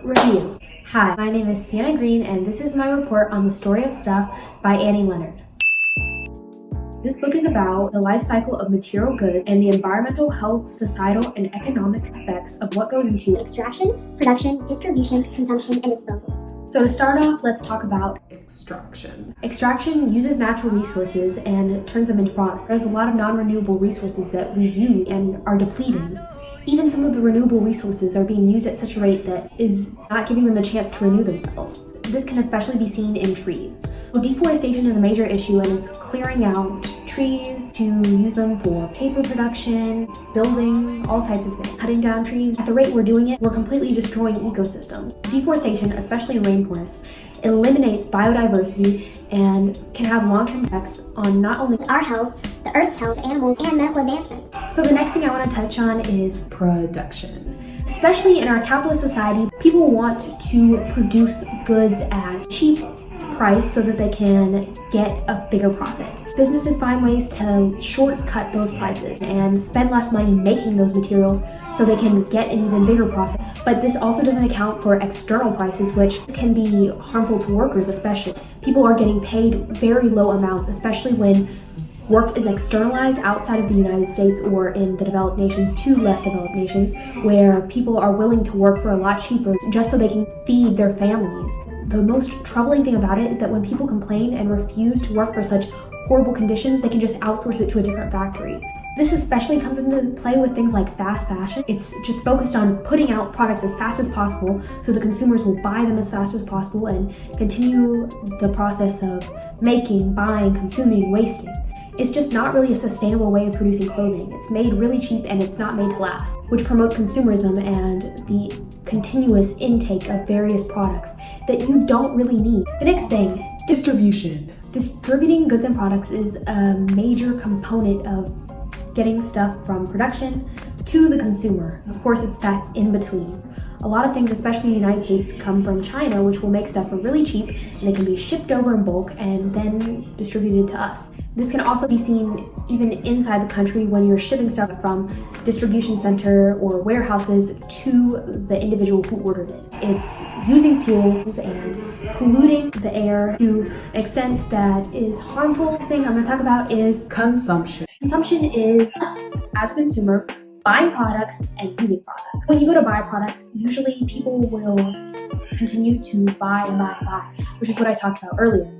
Review. Hi, my name is Siena and this is my report on The Story of Stuff by Leonard. This book is about the life cycle of material goods and the environmental, health, societal, and economic effects of what goes into extraction, production, distribution, consumption, and disposal. So to start off, let's talk about extraction. Extraction uses natural resources and turns them into products. There's a lot of non-renewable resources that we use and are depleting. Even some of the renewable resources are being used at such a rate that is not giving them a chance to renew themselves. This can especially be seen in trees. Well, deforestation is a major issue and is clearing out trees to use them for paper production, building, all types of things. Cutting down trees, at the rate we're doing it, we're completely destroying ecosystems. Deforestation, especially in rainforests, eliminates biodiversity and can have long-term effects on not only our health, the Earth's health, animals, and medical advancements. So the next thing I want to touch on is production. Especially in our capitalist society, people want to produce goods at cheap price so that they can get a bigger profit. Businesses find ways to shortcut those prices and spend less money making those materials so they can get an even bigger profit. But this also doesn't account for external prices, which can be harmful to workers especially. People are getting paid very low amounts, especially when work is externalized outside of the United States or in the developed nations to less developed nations, where people are willing to work for a lot cheaper just so they can feed their families. The most troubling thing about it is that when people complain and refuse to work for such horrible conditions, they can just outsource it to a different factory. This especially comes into play with things like fast fashion. It's just focused on putting out products as fast as possible so the consumers will buy them as fast as possible and continue the process of making, buying, consuming, wasting. It's just not really a sustainable way of producing clothing. It's made really cheap and it's not made to last, which promotes consumerism and the continuous intake of various products that you don't really need. The next thing, distribution. Distributing goods and products is a major component of getting stuff from production to the consumer. Of course, it's that in between. A lot of things, especially in the United States, come from China, which will make stuff for really cheap, and they can be shipped over in bulk and then distributed to us. This can also be seen even inside the country when you're shipping stuff from distribution center or warehouses to the individual who ordered it. It's using fuels and polluting the air to an extent that is harmful. The next thing I'm going to talk about is consumption. Consumption is us as a consumer buying products and using products. When you go to buy products, usually people will continue to buy and buy and buy, which is what I talked about earlier.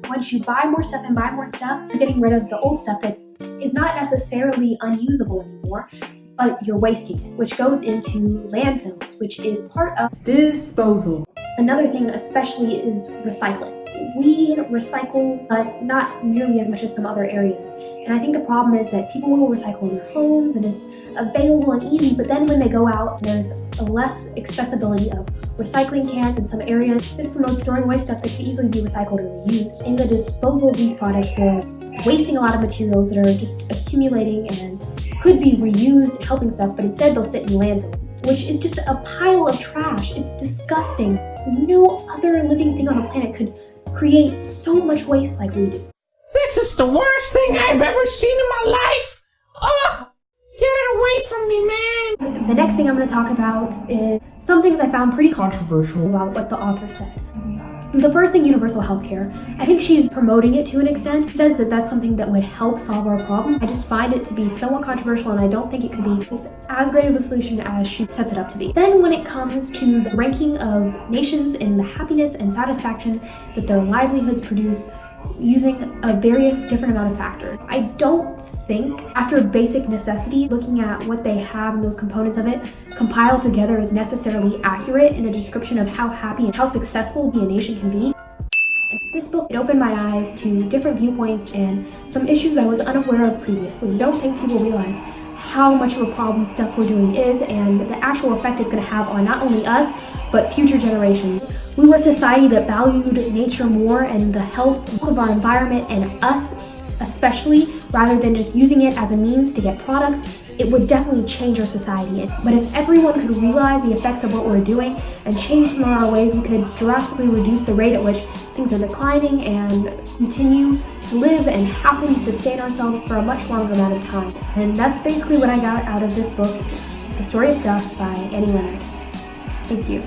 Once you buy more stuff and buy more stuff, you're getting rid of the old stuff that is not necessarily unusable anymore, but you're wasting it, which goes into landfills, which is part of disposal. Another thing especially is recycling. We recycle, but not nearly as much as some other areas. And I think the problem is that people will recycle in their homes and it's available and easy, but then when they go out, there's a less accessibility of recycling cans in some areas. This promotes throwing away stuff that could easily be recycled or reused. In the disposal of these products, we're wasting a lot of materials that are just accumulating and could be reused, helping stuff, but instead they'll sit in landfill, which is just a pile of trash. It's disgusting. No other living thing on the planet could create so much waste like we do. This is the worst thing I've ever seen in my life! Oh, get it away from me, man! The next thing I'm going to talk about is some things I found pretty controversial about what the author said. The first thing, universal healthcare. I think she's promoting it to an extent. She says that that's something that would help solve our problem. I just find it to be somewhat controversial and I don't think it could be as great of a solution as she sets it up to be. Then when it comes to the ranking of nations in the happiness and satisfaction that their livelihoods produce, using a various different amount of factors. I don't think, after basic necessity, looking at what they have and those components of it compiled together is necessarily accurate in a description of how happy and how successful a nation can be. This book, it opened my eyes to different viewpoints and some issues I was unaware of previously. I don't think people realize how much of a problem stuff we're doing is and the actual effect it's going to have on not only us, but future generations. We were a society that valued nature more and the health of our environment and us especially, rather than just using it as a means to get products. It would definitely change our society. But if everyone could realize the effects of what we're doing and change some of our ways, we could drastically reduce the rate at which things are declining and continue to live and happily sustain ourselves for a much longer amount of time. And that's basically what I got out of this book, The Story of Stuff by Leonard. Thank you.